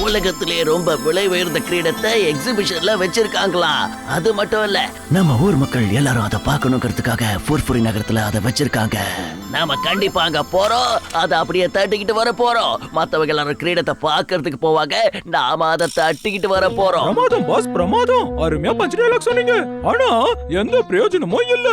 உலகத்திலே ரொம்ப விலை உயர்ந்த கிரீடத்தை எக்ஸிபிஷன்ல வச்சிருக்காங்களாம். அது மட்டும் இல்ல, நம்ம ஊர் மக்கள் எல்லாரும் அதை பார்க்கணுங்கிறதுக்காக ஃபுர்ஃபுரி நகரத்துல அதை வச்சிருக்காங்க. நாம கண்டிப்பா அங்க போறோம், அதை அப்படியே தட்டிக்கிட்டு வர போறோம். மத்தவங்க எல்லாரும் கிரீடத்தை பார்க்கறதுக்கு போவாங்க, நாம அதை தட்டிக்கிட்டு வர போறோம். பிரமாதம் பாஸ், பிரமாதம். அருமையா பஞ்ச் டயலாக் சொன்னீங்க. ஆனா எந்த பிரயோஜனமும் இல்ல.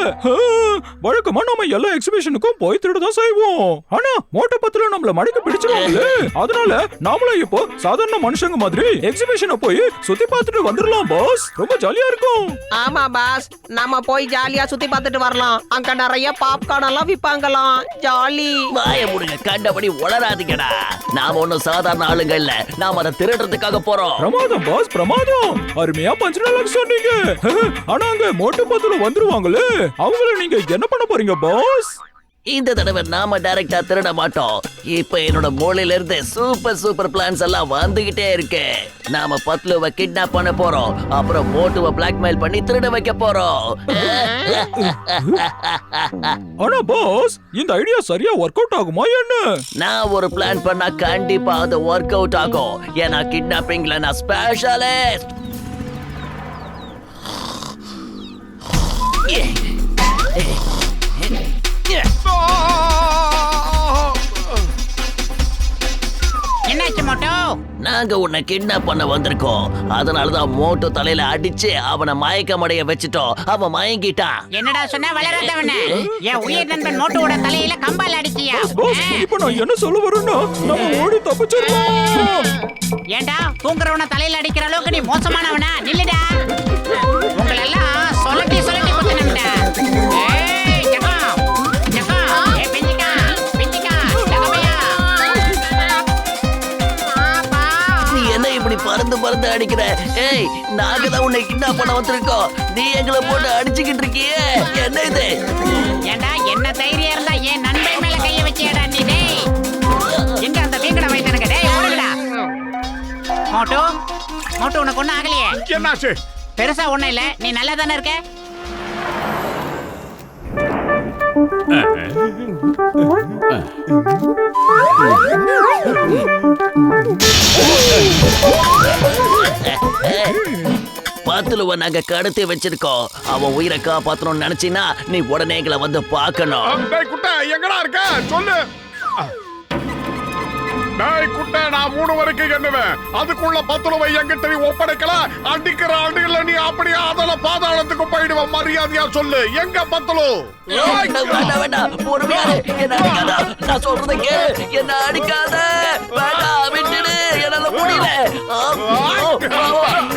வழக்கமா நம்ம எல்லா எக்ஸிபிஷனுக்கும் போய் திருடதான் செய்வோம். ஆனா மோட்டை பத்துல நம்மள மடிக்க பிடிச்சிருவாங்களே. அதனால நாமளும் இப்போ சாதாரண மனுஷங்க மாதிரி எக்ஸிபிஷனை போய் சுத்தி பார்த்துட்டு வந்துடலாம் பாஸ். ரொம்ப ஜாலியா இருக்கும். ஆமா பாஸ், நாம போய் ஜாலியா சுத்தி பார்த்துட்டு வரலாம். அங்க நிறைய பாப்கார்ன் எல்லாம் விப்பாங்களாம். ஜாலி. வாய முடுங்க, கண்டபடி உளராதீங்கடா. நாம ஒண்ணும் சாதாரண ஆளுங்க இல்ல, நாம அதை திருடுறதுக்காக போறோம். பிரமாதம் பாஸ், பிரமாதம். அருமையா பஞ்ச் டயலாக் சொன்னீங்க. ஆனா அங்க மோட்டை பத்துல வந்துருவாங்களே, அவங்கள நீங்க என்ன பண்ண போறீங்க பாஸ்? இந்த தடவை நாம டைரக்டா திருட மாட்டோம். இப்ப என்னோட மூளையில இருந்து சூப்பர் பிளான்ஸ் எல்லாம் வந்துகிட்டே இருக்கு. நாம பத்லுவை கிட்னாப் பண்ண போறோம், அப்புறம் மோட்டுவை பிளாக்மெயில் பண்ணி திருட வைக்க போறோம். ஆனா பாஸ், இந்த ஐடியா சரியா ஒர்க் அவுட் ஆகுமா என்ன? நான் ஒரு பிளான் பண்ணா கண்டிப்பா அது ஒர்க் அவுட் ஆகும். ஏன்னா கிட்னாப்பிங்ல நான் ஸ்பெஷலிஸ்ட். என்னாச்சு மோட்டோ? நாங்க உன்னை கிட்னாப் பண்ண வந்திருக்கோம். அதனாலதான் மோட்டோ தலையில அடிச்சு அவனை மயக்கமடைய வச்சுட்டோம். அவன் மயங்கிட்டான். என்னடா சொன்ன வளராதவன? என் உயிர் நண்பன் மோட்டோவோட தலையில கம்பால் அடிச்சியா? பாஸ், இப்போ நான் என்ன சொல்ல வரேன்னா, நம்ம ஓடி தப்பிச்சிடலாம். ஏண்டா தூங்குறவன தலையில அடிக்கிற அளவுக்கு நீ மோசமானவனா? நில்லுடா. உங்களெல்லாம் சொல்லட்டி குத்தணும்டா. ஏய் ஜகா ஜகா, ஏ பிஞ்சிகா பிஞ்சிகா ஜகமையா. நீ என்ன இப்படி பறந்து அடிக்கிற? ஏய், நாங்க தான் உன்னை கிட்னாப் பண்ண வந்திருக்கோம். நீ எங்களை போட்டு அடிச்சுக்கிட்டு இருக்கியே, என்ன இது? ஏண்டா என்ன தைரியம் இருந்தா என் நண்பன் மேல கைய வச்சியடா நீ? டேய் எங்க அந்த வீங்கட வைத்தனங்க? டேய் ஓடுடா. மோட்டோ மோட்டோ, உனக்கு ஒண்ணும் ஆகலையே? என்னாச்சு? பெருசா ஒண்ணும் இல்ல, நீ நல்லா தானே இருக்க? பத்துலுவ நாங்க கடத்தி வச்சிருக்கோம். அவன் உயிரை காப்பாத்தணும்னு நினைச்சினா நீ உடனே எங்களை வந்து பார்க்கணும். குட்டை எங்கடா இருக்க சொல்லு. டேய் குட்டை, நான் 3 வரைக்கும் எண்ணுவேன். அதுக்குள்ள பத்துலுவை என்கிட்ட நீ ஒப்படைக்கல, அடிக்கிற அடியில நீ அப்படியே அதல பாதாளத்துக்கு போயிடுவ. மரியாதையா சொல்லு, எங்க பத்துலு? வேண்டாம், பொறுமையாரு. என்ன அடிக்காத, நான் சொல்றதை கேளு. என்ன அடிக்காத, வேண்டாம், விட்டுடு. என்னால முடியல,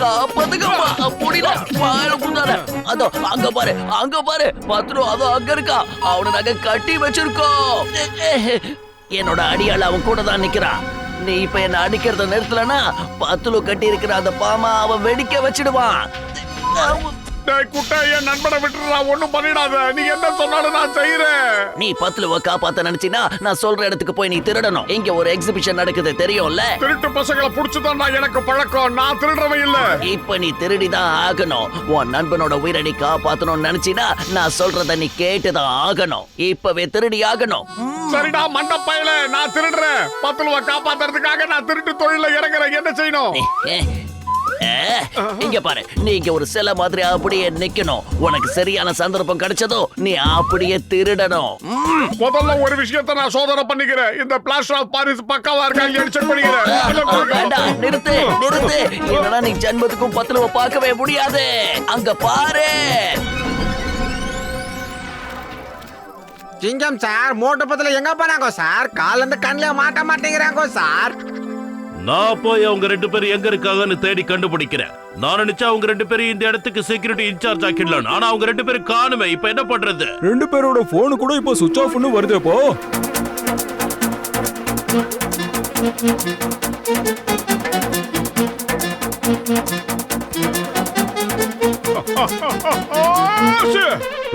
காப்பாத்துக்கம்மா, முடியல. வாயில குந்தாத. அதோ அங்க பாரு பத்துலு, அதோ அங்க இருக்கா. அவனை நாங்க கட்டி வச்சிருக்கோம். என்னோட அடியாள் அவன் கூட தான் நிக்கிறான். நீ இப்ப என்ன அடிக்கிறத நிறுத்தலனா பத்துலு கட்டி இருக்கிற அந்த பாமா அவன் வெடிக்க வச்சிடுவான். டேய் குட்டை, என் நண்பனை விட்டுறா, ஒண்ணும் பண்ணிடாத. நீ என்ன சொன்னாலும் நான் செய்யறேன். நீ பத்துலுவ காப்பாத்த நினைச்சினா நான் சொல்ற இடத்துக்கு போய் நீ திருடணும். இங்க ஒரு எக்ஸிபிஷன் நடக்குது, தெரியும்ல? திருட்டு பசங்களை புடிச்சுதான் எனக்கு பழக்கம். நான் திருடுறவன் இல்ல. இப்ப நீ திருடிதான் ஆகணும். உன் நண்பனோட உயிரை நீ காப்பாத்தணும்னு நினைச்சினா நான் சொல்றத நீ கேட்டுதான் ஆகணும். இப்பவே திருடி ஆகணும். சரிடா மண்டப்பையில, நான் திருடுறேன். பத்துலுவ காப்பாத்துறதுக்காக நான் திருட்டு தொழில இறங்குறேன். என்ன செய்யணும்? இங்க பாரு, நீ இங்க ஒரு சிலை மாதிரி அப்படியே நிக்கணும். உனக்கு சரியான சந்தர்ப்பம் கிடைச்சதோ நீ அப்படியே திருடணும். முதல்ல ஒரு விஷயத்தை நான் சோதனை பண்ணிக்கிறேன். இந்த பிளாஸ்டர் ஆஃப் பாரிஸ் பக்காவா இருக்கா இல்லையான்னு செக் பண்ணிக்கிறேன். நிறுத்து. என்னடா நீ ஜென்மத்துக்கும் பத்துலுவ பார்க்கவே முடியாது. அங்க பாரு. சிங்கம் சார், மோட்டு பத்துல எங்க போனாங்க சார்? கால இருந்து கண்ணில மாட்ட மாட்டேங்கிறாங்க சார். நான் போய் அவங்க 2 பேரும் எங்க இருக்காங்கன்னு தேடி கண்டுபிடிக்கிறேன். நான் நினைச்சா அவங்க 2 பேரும் இந்த இடத்துக்கு செக்யூரிட்டி இன்சார்ஜ் ஆக்கிடலாம். ஆனா அவங்க 2 பேரும் காணுமே. இப்ப என்ன பண்றது? 2 பேரோட போன் கூட இப்போ சுவிட்ச் ஆஃப்னு வருது. இப்போ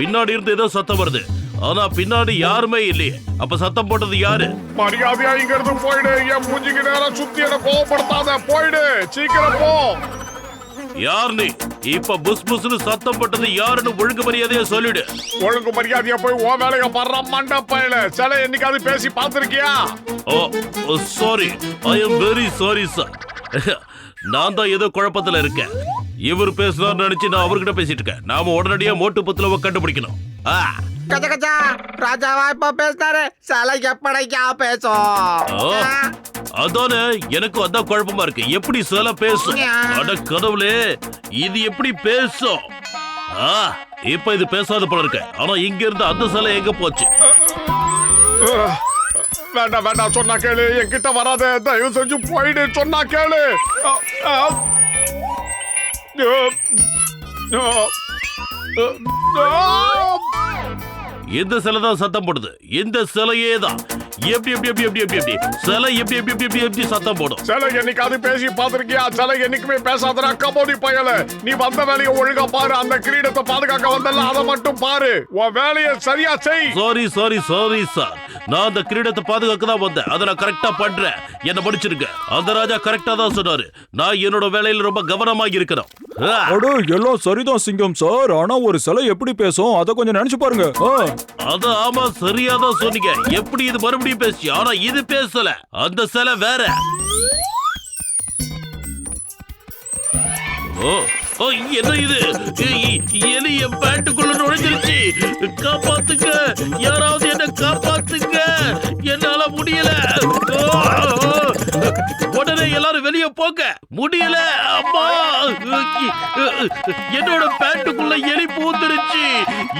பின்னாடி இருந்து ஏதோ சத்தம் வருது. ஆனா பின்னாடி யாருமே இல்லையே. அப்ப சத்தம் போட்டது யாரு? மரியாதையா இங்க இருந்து போயிடு. என் மூஞ்சிக்கு நேரம் சுத்தி என்ன கோவப்படுத்தாத. போயிடு, சீக்கிரம் போ. யார் நீ? இப்ப புஸ் புஸ்னு சத்தம் போட்டது யாருன்னு ஒழுங்கு மரியாதையா சொல்லிடு. ஒழுங்கு மரியாதையா போய் ஓ வேலைய பாடுற மண்ட பயல. சில என்னைக்காவது பேசி பார்த்திருக்கியா? Oh sorry, I am very sorry sir. நான் தான் ஏதோ குழப்பத்துல இருக்கேன். இவர் பேசுறாரு நினைச்சு நான் அவர்கிட்ட பேசிட்டு இருக்கேன். நாம உடனடியா மோட்டு பத்துல கண்டுபிடிக்கணும். கச்சா கச்சா ராஜாவா இப்ப பேசினாரு. சிலை எப்படைக்கா பேசும்? அதானே எனக்கும் அதான் குழப்பமா இருக்கு. எப்படி சில பேசும்? அட கடவுளே, இது எப்படி பேசும்? இப்ப இது பேசாத போல இருக்கு. ஆனா இங்க இருந்து அந்த சிலை எங்க போச்சு? வேண்டாம் வேண்டாம், சொன்னா கேளு. என்கிட்ட வராத, தயவு செஞ்சு போயிடு. சொன்னா கேளு. இந்த சிலை தான் சத்தம் போடுது. இந்த சிலையே தான். எப்படி எப்படி எப்படி எப்படி எப்படி எப்படி சிலை எப்படி எப்படி எப்படி எப்படி எப்படி சத்தம் போடும்? சிலை என்னைக்காவது பேசி பார்த்திருக்கியா? சிலை என்னைக்குமே பேசாதடா கபோதி பயல. நீ வந்த வேலையை ஒழுங்கா பாரு. அந்த கிரீடத்தை பாதுகாக்க வந்தல, அதை மட்டும் பாரு. உன் வேலையை சரியா செய். Sorry sorry sorry sir. நான் அந்த கிரீடத்தை பாதுகாக்க தான் வந்தேன். அதை நான் கரெக்டா பண்றேன். என்ன படிச்சிருக்க. அந்த ராஜா கரெக்டா தான் சொன்னாரு. நான் என்னோட வேலையில ரொம்ப கவனமாக இருக்கிறேன். அட எல்லாம் சரிதான் சிங்கம் சார். ஆனா ஒரு சிலை எப்படி பேசும் அத கொஞ்சம் நினைச்சு பாருங்க. அது ஆமா, சரியாதான் சொன்னீங்க. எப்படி இது மறுபடியும் பேசி? ஆனா இது பேசல. அந்த சிலை வேற. ஓ என்ன இது? எலி என் பேண்ட்டுக்குள்ள நுழைஞ்சிருச்சு. காப்பாத்துங்க, யாராவது என்ன காப்பாத்துங்க. என்னால முடியல. உடனே எல்லாரும் வெளியே போங்க. முடியல அம்மா. என்னோட பேண்ட்டுக்குள்ள எலி பூந்துருச்சு.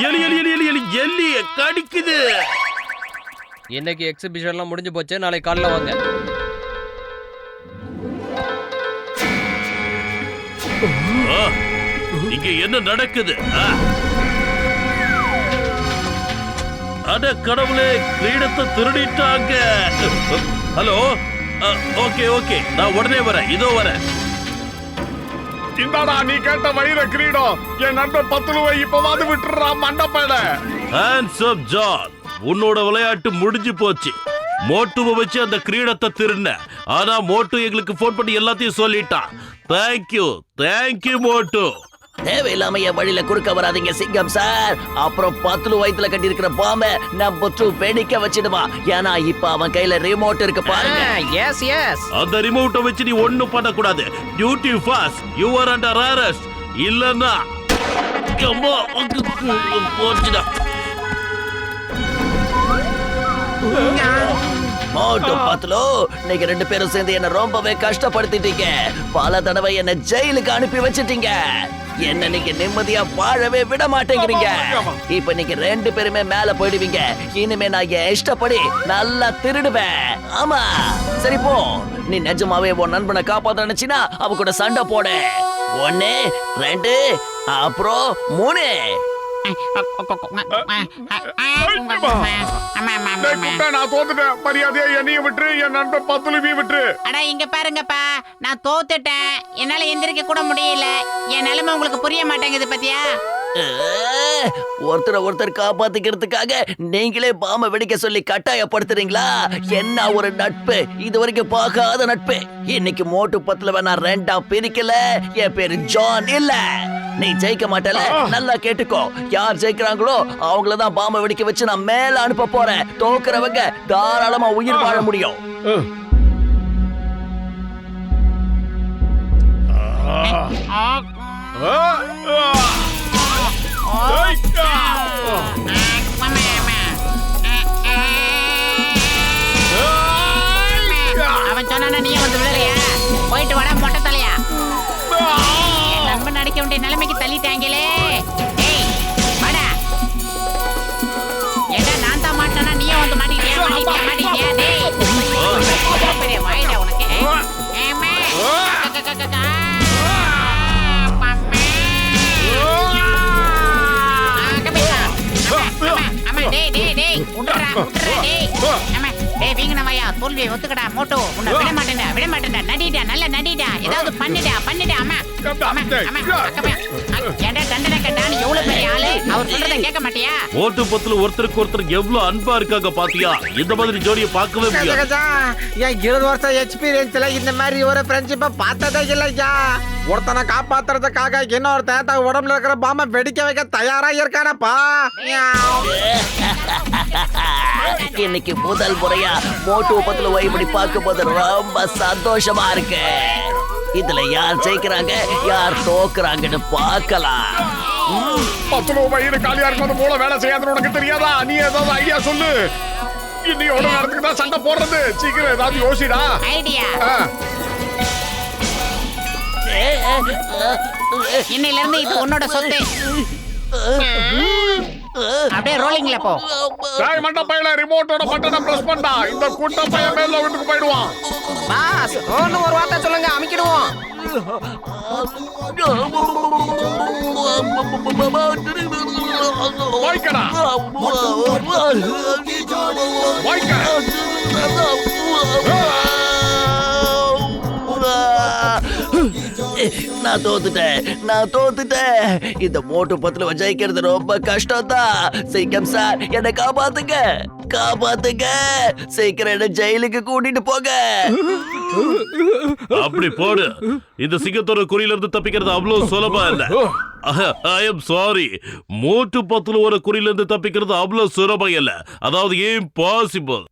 எலி எலி எலி எலி எலி எலி கடிக்குது. இன்னைக்கு எக்ஸிபிஷன்லாம் முடிஞ்சு போச்சு. நாளைக்கு காலைல வாங்க. இங்க என்ன நடக்குது? அட கடவுளே, கிரீடத்தை திருடிட்டாங்க. ஹலோ, ஓகே ஓகே, நான் உடனே வரேன். இதோ வரேன். இந்தாடா நீ கேட்ட வைர கிரீடம். என் நண்பன் பத்துலுவை இப்பவாது விட்டுறா மண்டப்பேட. ஹேண்ட்ஸ் அப் ஜான், உன்னோட விளையாட்டு முடிஞ்சு போச்சு. மோட்டுவை வச்சு அந்த கிரீடத்தை திருடின. ஆனா மோட்டு எங்களுக்கு போன் பண்ணி எல்லாத்தையும் சொல்லிட்டான். தேங்க்யூ தேங்க்யூ மோட்டு. தேவையில்லாம என் வழியில குறுக்க வராதீங்க சிங்கம் சார். அப்புறம் 10 வயித்துல கட்டி இருக்கிற பாம்ப நம்ம வெடிக்க வச்சிடுவா. ஏன்னா இப்ப அவன் கையில ரிமோட் இருக்கு பாருங்க. Yes yes. அந்த ரிமோட்டை வச்சு நீ ஒண்ணும் பண்ண கூடாது. Duty fast, you are under arrest. இல்லன்னா போச்சுடா. மோட்டு பத்லு, நீங்க 2 பேரும் சேர்ந்து என்ன ரொம்பவே கஷ்டப்படுத்திட்டீங்க. பல தடவை என்ன ஜெயிலுக்கு அனுப்பி வச்சிட்டீங்க. என்ன நீங்க நிம்மதியா வாழவே விட மாட்டேங்கிறீங்க. இப்ப நீங்க 2 பேருமே மேல போயிடுவீங்க. இனிமே நான் என் இஷ்டப்படி நல்லா திருடுவேன். ஆமா சரி போ. நீ நிஜமாவே உன் நண்பனை காப்பாத்த நினைச்சினா அவ கூட சண்டை போடு. 1 2 அப்புறம் 3. நான் தோத்துட்டேன். மரியாதையா என்னையும் விட்டு என் நண்பன் பத்துலுவி விட்டு. அடா இங்க பாருங்கப்பா, நான் தோத்துட்டேன். என்னால எந்திரிக்க கூட முடியல. என் நிலைமை உங்களுக்கு புரிய மாட்டேங்குது பாத்தியா? ஒருத்தர் காப்பாத்திக்கிறதுக்காக நீங்களே பாம்பை வெடிக்க சொல்லி கட்டாயப்படுத்துறீங்களா? என்ன ஒரு நட்பு, இது வரைக்கும் பார்க்காத நட்பு. இன்னைக்கு மோட்டு பத்துல நான் 2ஆ பிரிக்கல. என் பேரு ஜான் இல்ல. நீ ஜெயிக்க மாட்டல. நல்லா கேட்டுக்கோ. யார் ஜெயிக்கிறாங்களோ அவங்களதான் பாம்பை வெடிக்க வச்சு நான் மேல அனுப்ப போறேன். தோக்குறவங்க தாராளமா உயிர் வாழ முடியும். அவன் சொன்னா நீ வந்து விழலையா? போயிட்டு வாடா மொட்டை தலையா. என் நண்பன் நடிக்க வேண்டிய நிலைமைக்கு தள்ளிட்டாங்களே. ஏய் வாடா. ஏடா நான் தான் மாட்டேனா நீயே வந்து மாட்டிக்கிட்டியா? டேய் பெரிய வாயிடா உனக்கு. ஏமா அம்மா டேய் டேய் டேய் உட்றா டேய். அம்மா டேய் வீங்கனவையா தோல்வியை ஒத்துக்கடா மோட்டோ உன்னை விட மாட்டேன்டா நடிடா நல்ல நடிடா ஏதாவது பண்ணிடா அம்மா ஏன்டா தண்டனை கேட்டான் எவ்வளவு பெரிய ஆளு அவர் சொல்றத கேட்க மாட்டியா மோட்டு பத்துல ஒருத்தருக்கு ஒருத்தர் எவ்வளவு அன்பா இருக்காங்க பாத்தியா இந்த மாதிரி ஜோடியை பார்க்கவே முடியாது கஜா என் 20 வருஷம் எக்ஸ்பீரியன்ஸ்ல இந்த மாதிரி ஒரு ஃப்ரெண்ட்ஷிப்பை பார்த்ததே இல்லையா ஒருத்தனை காப்பாத்துறதுக்காக இன்னொருத்தன் தன் உடம்புல இருக்கிற பாம்பை வெடிக்க வைக்க தயாரா இருக்கானப்பா இன்னைக்கு முதல் முறையா மோட்டு பத்துல இப்படி பார்க்கும் போது ரொம்ப சந்தோஷமா இருக்கு. இதுல யார் ஜெயிக்கிறாங்க யார் தோக்குறாங்கன்னு பார்க்கலாம். 10 வயிறு காலியா இருக்கும்போது மூளை வேலை செய்யாதுன்னு உனக்கு தெரியாதா? நீ ஏதாவது ஐடியா சொல்லு. இன்னையோட நேரத்துக்கு தான் சண்டை போடுறது. சீக்கிரம் ஏதாவது யோசிடா. ஐடியா இன்னையில இருந்து இது உன்னோட சொத்து. அப்படியே ரோலிங்ல போ. டேய் மண்ட பையல ரிமோட்டோட பட்டனை பிரஸ் பண்ணா இந்த குட்ட பையன் மேல வீட்டுக்கு போய்டுவான். பாஸ் ஒன்னு ஒரு வார்த்தை சொல்லுங்க அமிக்கிடுவோம். வாய்க்கடா வாய்க்க நான் தோத்துட்டேன். இந்த மோட்டு பத்துல ஜெயிக்கிறது ரொம்ப கஷ்டம் தான். சிங்கம் சார் என்னை காப்பாத்துங்க. சீக்கிரம் என்ன ஜெயிலுக்கு கூட்டிட்டு போங்க. அப்படி போடு. இந்த சிங்கத்தோட குறியில இருந்து தப்பிக்கிறது அவ்வளவு சுலபம் இல்ல. I am sorry. மோட்டு பத்துல ஒரு குறியில இருந்து தப்பிக்கிறது அவ்வளவு சுலபம் இல்ல. அதாவது இம்பாசிபிள்.